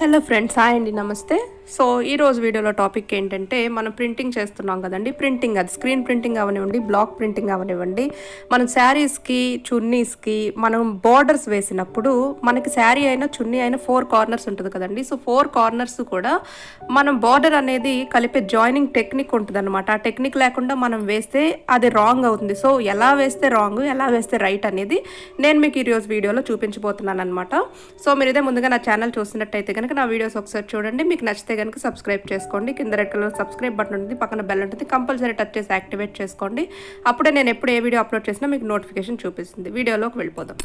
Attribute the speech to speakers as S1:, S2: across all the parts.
S1: Hello friends, hi అండి, నమస్తే. So ఈరోజు వీడియోలో టాపిక్ ఏంటంటే, మనం ప్రింటింగ్ చేస్తున్నాం కదండి. ప్రింటింగ్, అది స్క్రీన్ ప్రింటింగ్ అవనివ్వండి, బ్లాక్ ప్రింటింగ్ అవనివ్వండి, మనం శారీస్కి, చున్నీస్కి మనం బార్డర్స్ వేసినప్పుడు మనకి శారీ అయినా చున్నీ అయినా 4 కార్నర్స్ ఉంటుంది కదండి. సో 4 కార్నర్స్ కూడా మనం బార్డర్ అనేది కలిపే జాయినింగ్ టెక్నిక్ ఉంటుంది అనమాట. ఆ టెక్నిక్ లేకుండా మనం వేస్తే అది రాంగ్ అవుతుంది. సో ఎలా వేస్తే రాంగ్, ఎలా వేస్తే రైట్ అనేది నేను మీకు ఈరోజు వీడియోలో చూపించబోతున్నాను అనమాట. సో మీరు ఇదే ముందుగా నా ఛానల్ చూస్తున్నట్టయితే కనుక నా వీడియోస్ ఒకసారి చూడండి. మీకు నచ్చితే కనుక సబ్స్క్రైబ్ చేసుకోండి. కింద రెడ్ కలర్ సబ్స్క్రైబ్ బటన్ ఉంటుంది, పక్కన బెల్ ఉంటుంది, కంపల్సరీ టచ్ చేసి యాక్టివేట్ చేసుకోండి. అప్పుడే నేను ఎప్పుడు ఏ వీడియో అప్లోడ్ చేసినా మీకు నోటిఫికేషన్ చూపిస్తుంది. వీడియోలోకి వెళ్ళిపోదాం.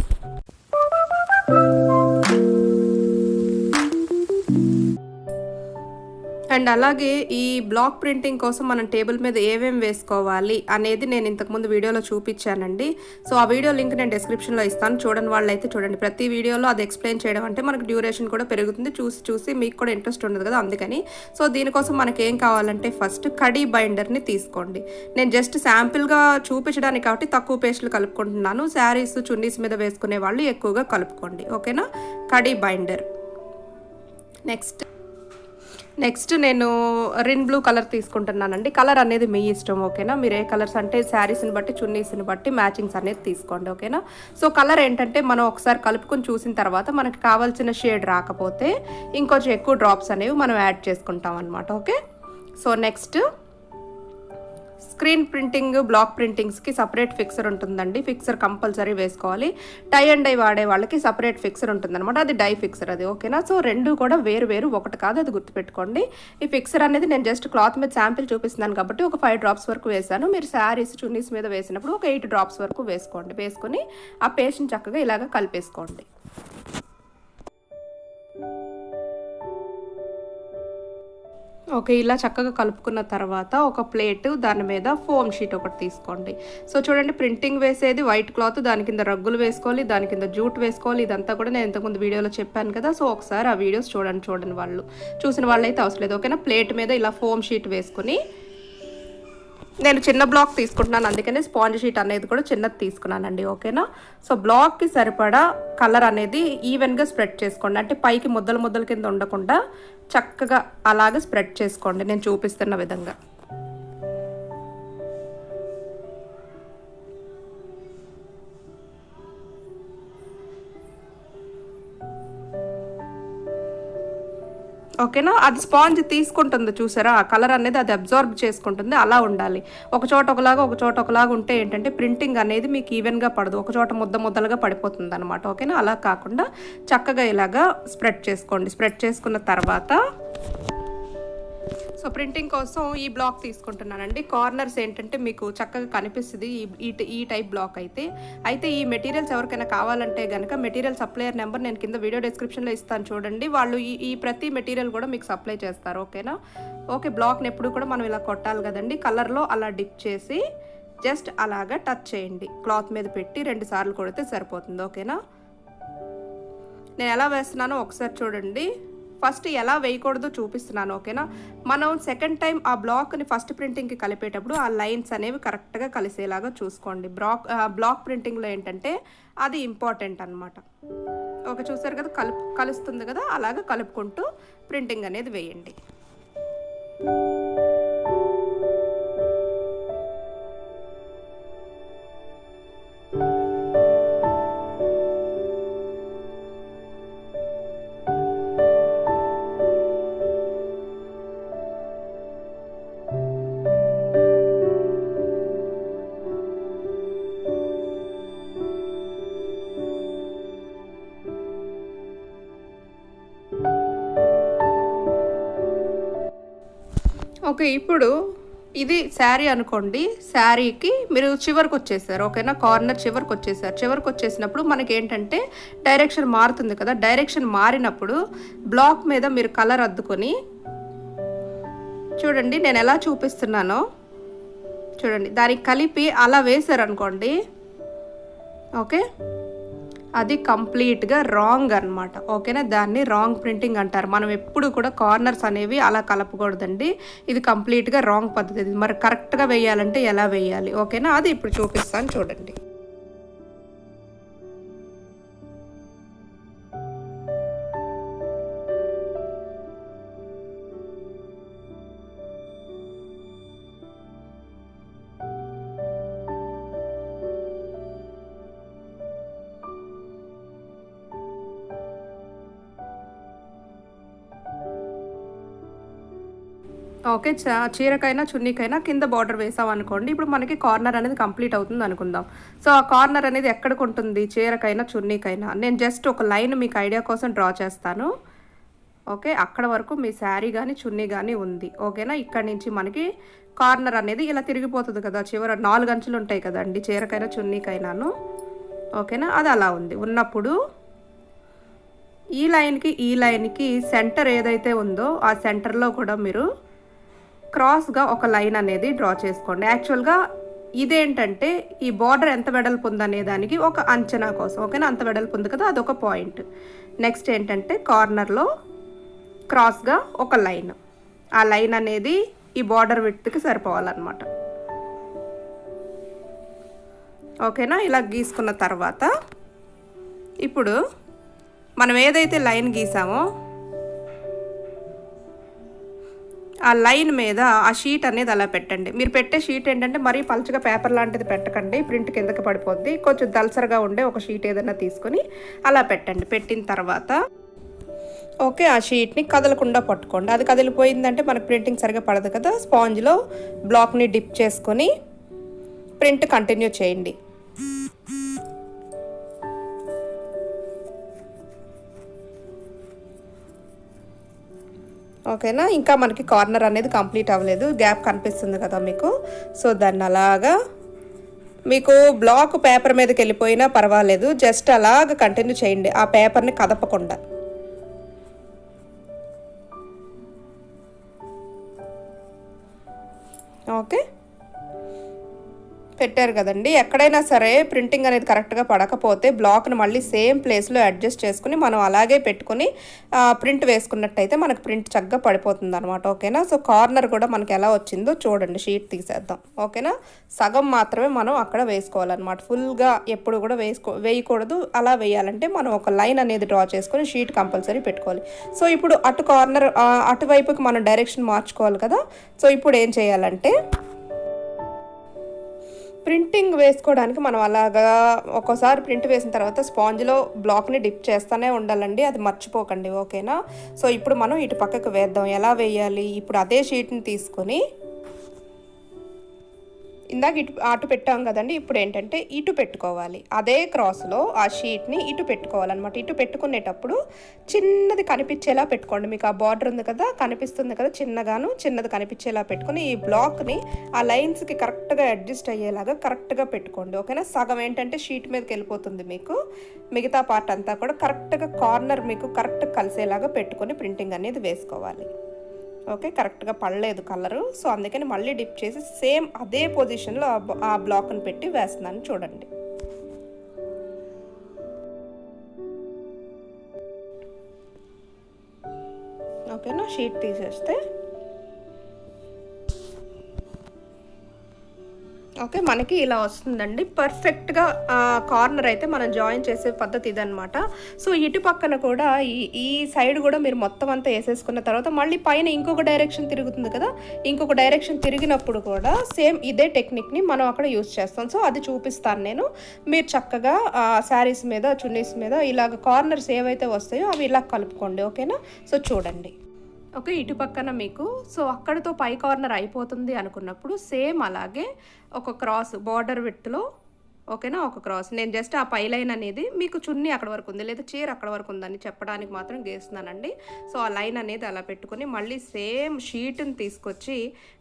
S1: అండ్ అలాగే ఈ బ్లాక్ ప్రింటింగ్ కోసం మనం టేబుల్ మీద ఏమేమి వేసుకోవాలి అనేది నేను ఇంతకుముందు వీడియోలో చూపించానండి. సో ఆ వీడియో లింక్ నేను డిస్క్రిప్షన్లో ఇస్తాను, చూడని వాళ్ళైతే చూడండి. ప్రతి వీడియోలో అది ఎక్స్ప్లెయిన్ చేయడం అంటే మనకు డ్యూరేషన్ కూడా పెరుగుతుంది, చూసి మీకు కూడా ఇంట్రెస్ట్ ఉండదు కదా, అందుకని. సో దీనికోసం మనకి ఏం కావాలంటే ఫస్ట్ కడీ బైండర్ని తీసుకోండి. నేను జస్ట్ శాంపిల్గా చూపించడానికి కాబట్టి తక్కువ పేస్టులు కలుపుకుంటున్నాను. శారీస్ చున్నీస్ మీద వేసుకునే వాళ్ళు ఎక్కువగా కలుపుకోండి, ఓకేనా. కడీ బైండర్. నెక్స్ట్ నేను రిన్ బ్లూ కలర్ తీసుకుంటున్నానండి. కలర్ అనేది మీ ఇష్టం, ఓకేనా. మీరు ఏ కలర్స్ అంటే శారీస్ని బట్టి చున్నీస్ని బట్టి మ్యాచింగ్స్ అనేది తీసుకోండి, ఓకేనా. సో కలర్ ఏంటంటే మనం ఒకసారి కలుపుకొని చూసిన తర్వాత మనకి కావాల్సిన షేడ్ రాకపోతే ఇంకొంచెం ఎక్కువ డ్రాప్స్ అనేవి మనం యాడ్ చేసుకుంటాం అనమాట, okay. So next screen printing, block ప్రింటింగ్స్కి సపరేట్ ఫిక్సర్ ఉంటుందండి. ఫిక్సర్ కంపల్సరీ వేసుకోవాలి. టై అండ్ డై వాడే వాళ్ళకి సపరేట్ ఫిక్సర్ ఉంటుందన్నమాట, అది డై ఫిక్సర్, అది ఓకేనా. సో రెండు కూడా వేరు ఒకటి కాదు, అది గుర్తుపెట్టుకోండి. ఈ ఫిక్సర్ అనేది నేను జస్ట్ క్లాత్ మీద శాంపిల్ చూపిస్తున్నాను కాబట్టి ఒక 5 డ్రాప్స్ వరకు వేసాను. మీరు శారీస్ చున్నీస్ మీద వేసినప్పుడు ఒక 8 డ్రాప్స్ వరకు వేసుకోండి. వేసుకొని ఆ పేస్ట్ని చక్కగా ఇలాగ కలిపేసుకోండి. ఓకే, ఇలా చక్కగా కలుపుకున్న తర్వాత ఒక ప్లేట్, దాని మీద ఫోమ్ షీట్ ఒకటి తీసుకోండి. సో చూడండి, ప్రింటింగ్ వేసేది వైట్ క్లాత్, దాని కింద రగ్గులు వేసుకోవాలి, దాని కింద జూట్ వేసుకోవాలి. ఇదంతా కూడా నేను ఇంతకుముందు వీడియోలో చెప్పాను కదా. సో ఒకసారి ఆ వీడియోస్ చూడని వాళ్ళు, చూసిన వాళ్ళు అయితే అవసరం లేదు, ఓకేనా. ప్లేట్ మీద ఇలా ఫోమ్ షీట్ వేసుకుని, నేను చిన్న బ్లాక్ తీసుకుంటున్నాను అందుకనే స్పాంజ్ షీట్ అనేది కూడా చిన్నది తీసుకున్నానండి, ఓకేనా. సో బ్లాక్కి సరిపడా కలర్ అనేది ఈవెన్గా స్ప్రెడ్ చేసుకోండి. అంటే పైకి ముద్దల కింద ఉండకుండా చక్కగా అలాగే స్ప్రెడ్ చేసుకోండి నేను చూపిస్తున్న విధంగా. ఓకేనా. అది స్పాంజ్ తీసుకుంటుంది చూసారా, ఆ కలర్ అనేది అది అబ్జార్బ్ చేసుకుంటుంది, అలా ఉండాలి. ఒక చోట ఒకలాగా ఉంటే ఏంటంటే ప్రింటింగ్ అనేది మీకు ఈవెన్గా పడదు, ఒక చోట ముద్దలుగా పడిపోతుంది అనమాట, ఓకేనా. అలా కాకుండా చక్కగా ఇలాగా స్ప్రెడ్ చేసుకోండి. స్ప్రెడ్ చేసుకున్న తర్వాత సో ప్రింటింగ్ కోసం ఈ బ్లాక్ తీసుకుంటున్నానండి. కార్నర్స్ ఏంటంటే మీకు చక్కగా కనిపిస్తుంది ఈ టైప్ బ్లాక్ అయితే ఈ మెటీరియల్స్ ఎవరికైనా కావాలంటే కనుక మెటీరియల్ సప్లయర్ నెంబర్ నేను కింద వీడియో డిస్క్రిప్షన్లో ఇస్తాను, చూడండి. వాళ్ళు ఈ ప్రతి మెటీరియల్ కూడా మీకు సప్లై చేస్తారు, ఓకేనా. ఓకే, బ్లాక్ని ఎప్పుడు కూడా మనం ఇలా కొట్టాలి కదండి. కలర్లో అలా డిప్ చేసి జస్ట్ అలాగా టచ్ చేయండి, క్లాత్ మీద పెట్టి 2 సార్లు కొడితే సరిపోతుంది, ఓకేనా. నేను ఎలా వేస్తున్నానో ఒకసారి చూడండి. ఫస్ట్ ఎలా వేయకూడదో చూపిస్తున్నాను, ఓకేనా. మనం సెకండ్ టైం ఆ బ్లాక్ని ఫస్ట్ ప్రింటింగ్కి కలిపేటప్పుడు ఆ లైన్స్ అనేవి కరెక్ట్గా కలిసేలాగా చూసుకోండి. బ్లాక్ ప్రింటింగ్లో ఏంటంటే అది ఇంపార్టెంట్ అనమాట. ఓకే, చూసారు కదా, కలుస్తుంది కదా, అలాగా కలుపుకుంటూ ప్రింటింగ్ అనేది వేయండి. ఓకే, ఇప్పుడు ఇది శారీ అనుకోండి. శారీకి మీరు చివరికి వచ్చేసారు, ఓకేనా. కార్నర్ చివరికి వచ్చేసినప్పుడు మనకి ఏంటంటే డైరెక్షన్ మారుతుంది కదా. డైరెక్షన్ మారినప్పుడు బ్లాక్ మీద మీరు కలర్ అద్దుకొని చూడండి, నేను ఎలా చూపిస్తున్నానో చూడండి, దానికి కలిపి అలా వేసారనుకోండి, ఓకే, అది కంప్లీట్గా రాంగ్ అనమాట, ఓకేనా. దాన్ని రాంగ్ ప్రింటింగ్ అంటారు. మనం ఎప్పుడు కూడా కార్నర్స్ అనేవి అలా కలపకూడదండి, ఇది కంప్లీట్గా రాంగ్ పద్ధతి. మరి కరెక్ట్గా వేయాలంటే ఎలా వేయాలి, ఓకేనా, అది ఇప్పుడు చూపిస్తాను చూడండి. ఓకే. చీరకైనా చున్నీకైనా కింద బార్డర్ వేసామనుకోండి, ఇప్పుడు మనకి కార్నర్ అనేది కంప్లీట్ అవుతుంది అనుకుందాం. సో, ఆ కార్నర్ అనేది ఎక్కడికుంటుంది చీరకైనా, చున్నీకైనా? నేను జస్ట్ ఒక లైన్ మీకు ఐడియా కోసం డ్రా చేస్తాను. ఓకే. అక్కడ వరకు మీ శారీ గానీ, చున్నీ గానీ ఉంది. ఓకేనా? ఇక్కడి నుంచి మనకి కార్నర్ అనేది ఇలా తిరిగిపోతుంది కదా! చివర 4 అంచులు ఉంటాయి కదండీ చీరకైనా, చున్నీకైనాను. ఓకేనా? అది అలా ఉంది. ఉన్నప్పుడు ఈ లైన్‌కి సెంటర్ ఏదైతే ఉందో, ఆ సెంటర్‌లో కూడా మీరు క్రాస్‌గా ఒక లైన్ అనేది డ్రా చేసుకోండి. యాక్చువల్‌గా ఇదేంటంటే ఈ బార్డర్ ఎంత వెడల్పు ఉందనే దానికి ఒక అంచనా కోసం. ఓకేనా? అంత వెడల్పు ఉంది కదా! అదొక పాయింట్. నెక్స్ట్ ఏంటంటే కార్నర్‌లో క్రాస్‌గా ఒక లైన్. ఆ లైన్ అనేది ఈ బార్డర్ విడ్త్‌కి సరిపోవాలన్నమాట. ఓకేనా? ఇలా గీసుకున్న తర్వాత ఇప్పుడు మనం ఏదైతే లైన్ గీసామో ఆ లైన్ మీద ఆ షీట్ అనేది అలా పెట్టండి. మీరు పెట్టే షీట్ ఏంటంటే మరీ పల్చగా పేపర్ లాంటిది పెట్టకండి, ప్రింట్ కిందకి పడిపోద్ది. కొంచెం దలసరగా ఉండే ఒక షీట్ ఏదైనా తీసుకొని అలా పెట్టండి. పెట్టిన తర్వాత ఓకే, ఆ షీట్ని కదలకుండా పట్టుకోండి. అది కదిలిపోయిందంటే మనకు ప్రింటింగ్ సరిగా పడదు కదా. స్పాంజ్లో బ్లాక్ని డిప్ చేసుకొని ప్రింట్ కంటిన్యూ చేయండి. ఓకేనా? ఇంకా మనకి కార్నర్ అనేది కంప్లీట్ అవ్వలేదు, గ్యాప్ కనిపిస్తుంది కదా మీకు. సో దాన్ని అలాగా మీకు బ్లాక్ పేపర్ మీదకి వెళ్ళిపోయినా పర్వాలేదు, జస్ట్ అలాగ కంటిన్యూ చేయండి ఆ పేపర్ని కదపకుండా. ఓకే, పెట్టారు కదండి. ఎక్కడైనా సరే ప్రింటింగ్ అనేది కరెక్ట్గా పడకపోతే బ్లాక్ని మళ్ళీ సేమ్ ప్లేస్లో అడ్జస్ట్ చేసుకుని మనం అలాగే పెట్టుకుని ప్రింట్ వేసుకున్నట్టయితే మనకు ప్రింట్ చక్కగా పడిపోతుంది అనమాట. ఓకేనా? సో కార్నర్ కూడా మనకి ఎలా వచ్చిందో చూడండి. షీట్ తీసేద్దాం. ఓకేనా? సగం మాత్రమే మనం అక్కడ వేసుకోవాలన్నమాట. ఫుల్గా ఎప్పుడు కూడా వేయకూడదు. అలా వేయాలంటే మనం ఒక లైన్ అనేది డ్రా చేసుకొని షీట్ కంపల్సరీ పెట్టుకోవాలి. సో ఇప్పుడు అటు కార్నర్ అటువైపుకి మనం డైరెక్షన్ మార్చుకోవాలి కదా. సో ఇప్పుడు ఏం చేయాలంటే ప్రింటింగ్ వేసుకోవడానికి మనం అలాగా ఒక్కోసారి ప్రింట్ వేసిన తర్వాత స్పాంజ్లో బ్లాక్ని డిప్ చేస్తూనే ఉండాలండి, అది మర్చిపోకండి. ఓకేనా? సో ఇప్పుడు మనం ఇటు పక్కకు వేద్దాం. ఎలా వేయాలి? ఇప్పుడు అదే షీట్ని తీసుకొని ఇందాక అటు పెట్టాం కదండి, ఇప్పుడు ఏంటంటే ఇటు పెట్టుకోవాలి. అదే క్రాస్లో ఆ షీట్ని ఇటు పెట్టుకోవాలన్నమాట. ఇటు పెట్టుకునేటప్పుడు చిన్నది కనిపించేలా పెట్టుకోండి. మీకు ఆ బార్డర్ ఉంది కదా, కనిపిస్తుంది కదా, చిన్నది కనిపించేలా పెట్టుకొని ఈ బ్లాక్ని ఆ లైన్స్కి కరెక్ట్గా అడ్జస్ట్ అయ్యేలాగా కరెక్ట్గా పెట్టుకోండి. ఓకేనా? సగం ఏంటంటే షీట్ మీదకి వెళ్ళిపోతుంది మీకు, మిగతా పార్ట్ అంతా కూడా కరెక్ట్గా కార్నర్ మీకు కరెక్ట్గా కలిసేలాగా పెట్టుకొని ప్రింటింగ్ అనేది వేసుకోవాలి. ఓకే, కరెక్ట్గా పడలేదు కలరు. సో అందుకని మళ్ళీ డిప్ చేసి సేమ్ అదే పొజిషన్లో ఆ బ్లాక్ని పెట్టి వేస్తున్నాను చూడండి. ఓకేనా? షీట్ తీసేస్తే ఓకే, మనకి ఇలా వస్తుందండి. పర్ఫెక్ట్గా కార్నర్ అయితే మనం జాయిన్ చేసే పద్ధతి ఇదనమాట. సో ఇటు పక్కన కూడా ఈ సైడ్ కూడా మీరు మొత్తం అంతా వేసేసుకున్న తర్వాత మళ్ళీ పైన ఇంకొక డైరెక్షన్ తిరుగుతుంది కదా, ఇంకొక డైరెక్షన్ తిరిగినప్పుడు కూడా సేమ్ ఇదే టెక్నిక్ని మనం అక్కడ యూస్ చేస్తాం. సో అది చూపిస్తాను నేను. మీరు చక్కగా శారీస్ మీద, చున్నీస్ మీద ఇలాగ కార్నర్స్ ఏవైతే వస్తాయో అవి ఇలా కలుపుకోండి. ఓకేనా? సో చూడండి. ఓకే, ఇటు పక్కన మీకు సో అక్కడితో పై కార్నర్ అయిపోతుంది అనుకున్నప్పుడు సేమ్ అలాగే ఒక క్రాస్ బార్డర్ విడ్త్లో. ఓకేనా? ఒక క్రాస్. నేను జస్ట్ ఆ పై లైన్ అనేది మీకు చున్నీ అక్కడ వరకు ఉంది లేదా చీర అక్కడ వరకు ఉందని చెప్పడానికి మాత్రం గీస్తున్నానండి. సో ఆ లైన్ అనేది అలా పెట్టుకొని మళ్ళీ సేమ్ షీట్ని తీసుకొచ్చి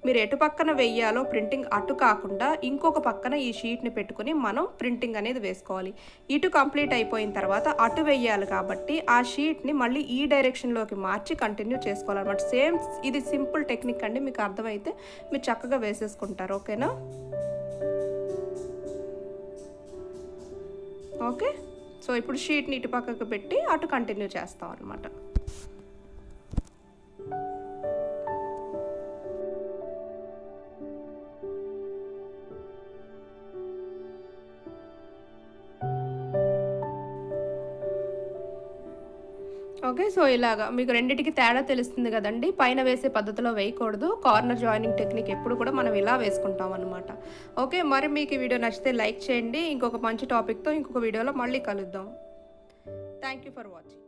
S1: మీరు ఎటు పక్కన వెయ్యాలో ప్రింటింగ్ అటు కాకుండా ఇంకొక పక్కన ఈ షీట్ని పెట్టుకొని మనం ప్రింటింగ్ అనేది వేసుకోవాలి. ఇటు కంప్లీట్ అయిపోయిన తర్వాత అటు వెయ్యాలి కాబట్టి ఆ షీట్ని మళ్ళీ ఈ డైరెక్షన్లోకి మార్చి కంటిన్యూ చేసుకోవాలన్నమాట. సేమ్ ఇది సింపుల్ టెక్నిక్ అండి, మీకు అర్థమైతే మీరు చక్కగా వేసేసుకుంటారు. ఓకేనా? ఓకే, సో ఇప్పుడు షీట్ని ఇటు పక్కకు పెట్టి అటు కంటిన్యూ చేస్తాం అనమాట. ఓకే, సో ఇలాగా మీకు రెండింటికి తేడా తెలుస్తుంది కదండి. పైన వేసే పద్ధతిలో వేయకూడదు, కార్నర్ జాయినింగ్ టెక్నిక్ ఎప్పుడు కూడా మనం ఇలా వేసుకుంటాం అనమాట. ఓకే, మరి మీకు ఈ వీడియో నచ్చితే లైక్ చేయండి. ఇంకొక మంచి టాపిక్తో ఇంకొక వీడియోలో మళ్ళీ కలుద్దాం. Thank you for watching.